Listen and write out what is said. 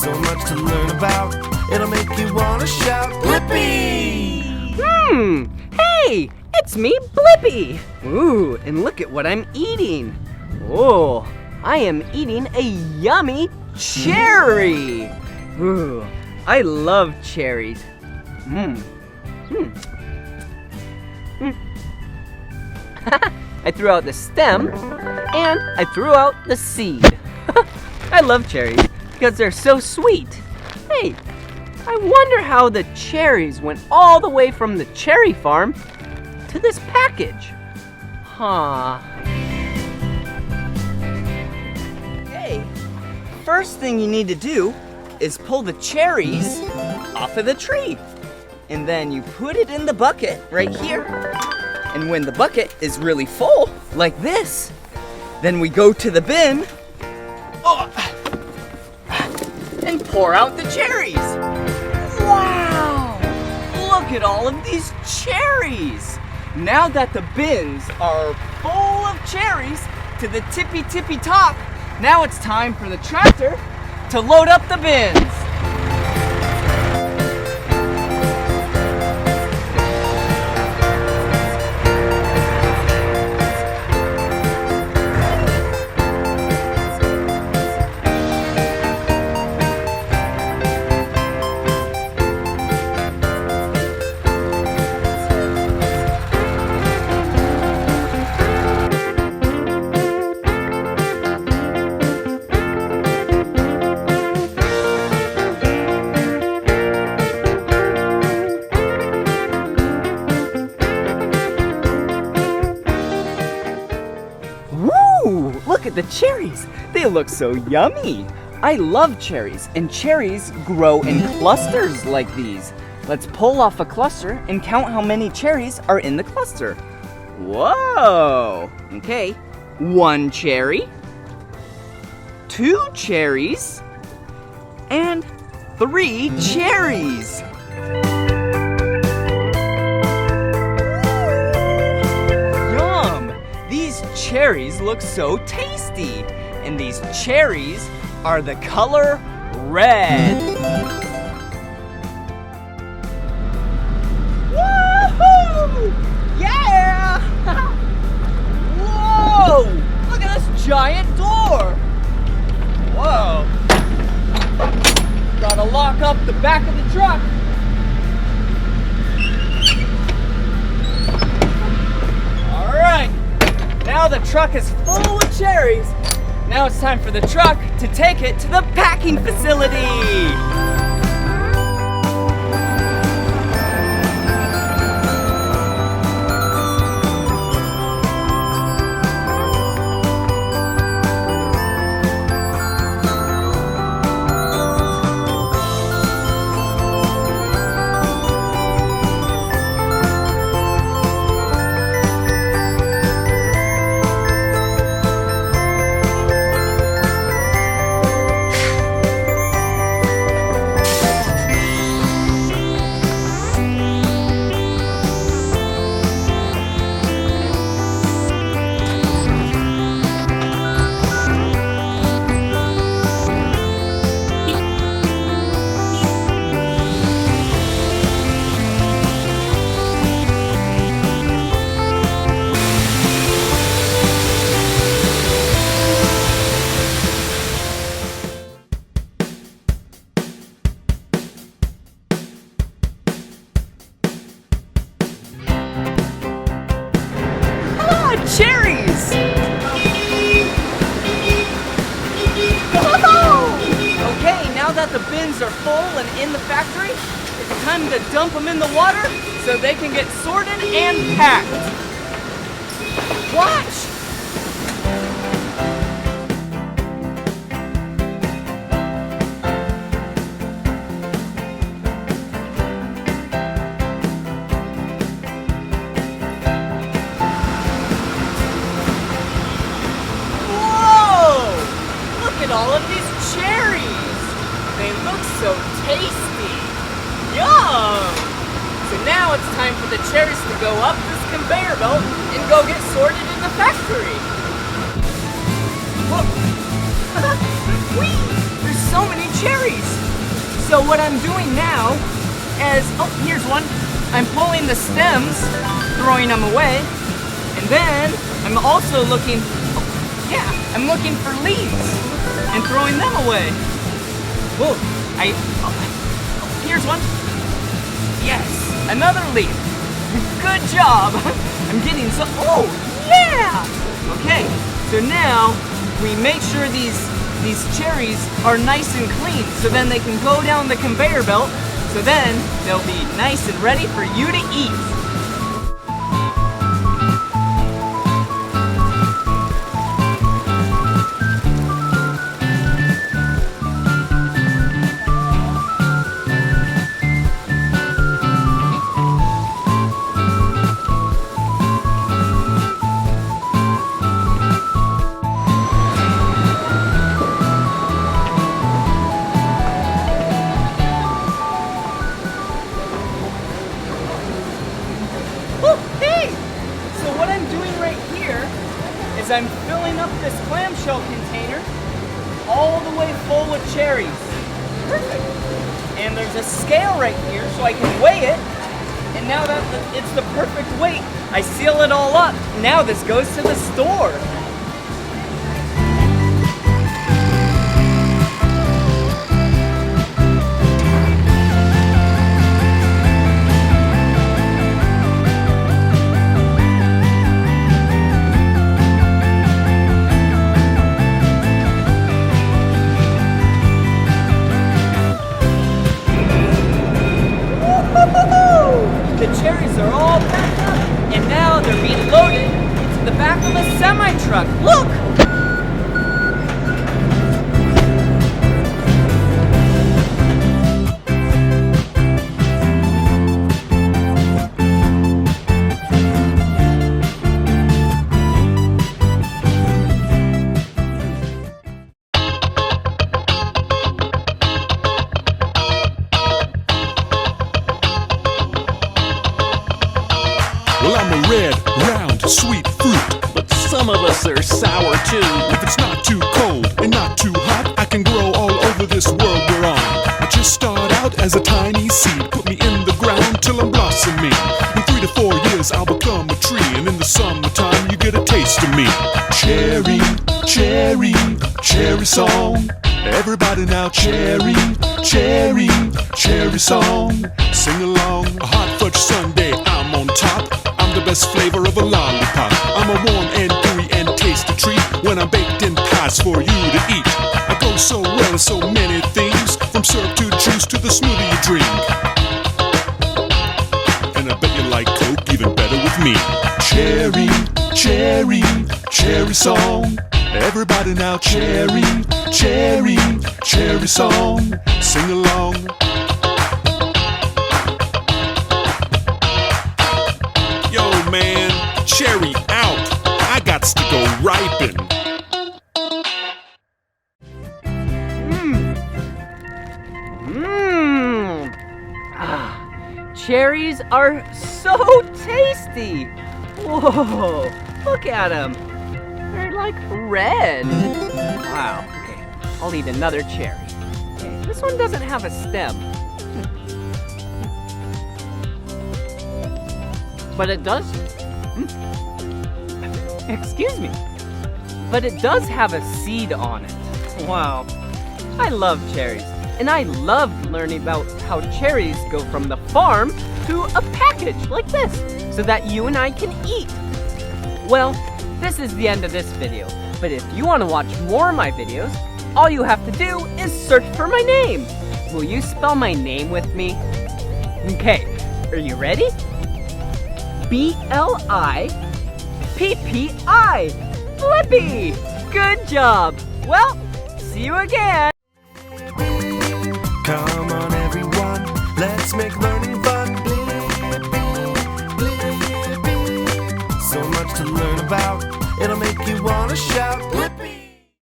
so much to learn about. It'll make you want to shout, Blippi! Hey, it's me, Blippi. Ooh, and look at what I'm eating. Oh, I am eating a yummy cherry. Ooh, I love cherries. I threw out the stem, and I threw out the seed. I love cherries because they're so sweet. Hey, I wonder how the cherries went all the way from the cherry farm to this package. Okay, first thing you need to do is pull the cherries off of the tree. And then you put it in the bucket right here. And when the bucket is really full, like this, then we go to the bin and pour out the cherries. Wow! Look at all of these cherries! Now that the bins are full of cherries to the tippy top, now it's time for the tractor to load up the bins. Look at the cherries. They look so yummy. I love cherries, and cherries grow in clusters like these. Let's pull off a cluster and count how many cherries are in the cluster. Whoa! Okay, 1 cherry, 2 cherries, and 3 cherries. These cherries look so tasty, and these cherries are the color red. Woohoo! Yeah! Whoa! Look at this giant door. Whoa! Gotta lock up the back of the truck. All right. Now the truck is full of cherries. Now it's time for the truck to take it to the packing facility. Cherries! Okay, now that the bins are full and in the factory, it's time to dump them in the water so they can get sorted and packed. Watch! All of these cherries. They look so tasty. Yum! So now it's time for the cherries to go up this conveyor belt and go get sorted in the factory. Whoa! Whee! There's so many cherries. So what I'm doing now is, oh, here's one. I'm pulling the stems, throwing them away, and then I'm also looking, I'm looking for leaves and throwing them away. Whoa, here's one. Yes, another leaf. Good job. I'm getting so, oh, yeah. Okay, so now we make sure these cherries are nice and clean, so then they can go down the conveyor belt, so then they'll be nice and ready for you to eat. I'm filling up this clamshell container all the way full with cherries. Perfect. And there's a scale right here so I can weigh it. And now that it's the perfect weight, I seal it all up. Now this goes to the store. The cherries are all packed up, and now they're being loaded into the back of a semi-truck. Look! Well, I'm a red, round, sweet fruit, but some of us are sour too. If it's not too cold and not too hot, I can grow all over this world we're on. I just start out as a tiny seed, put me in the ground till I'm blossoming. In 3 to 4 years I'll become a tree, and in the summertime you get a taste of me. Cherry, cherry, cherry song. Everybody now, cherry, cherry, cherry song. Sing along, a hot fudge sundae, I'm on top. I'm the best flavor of a lollipop. I'm a warm and dewy and tasty treat when I'm baked in pies for you to eat. I go so well in so many things, from syrup to juice to the smoothie you drink. And I bet you like Coke even better with me. Cherry, cherry, cherry song. Everybody now, cherry, cherry, cherry song. Sing along. Yo man, cherry out. I gots to go ripen. Cherries are so tasty. Whoa, look at them. They're like red. Wow, okay, I'll eat another cherry. Okay, this one doesn't have a stem. But it does, excuse me. But it does have a seed on it. Wow, I love cherries. And I loved learning about how cherries go from the farm to a package like this, so that you and I can eat. Well, this is the end of this video, but if you want to watch more of my videos, all you have to do is search for my name. Will you spell my name with me? Okay, are you ready? B-L-I-P-P-I. Blippi! Good job! Well, see you again! Come on everyone, let's make the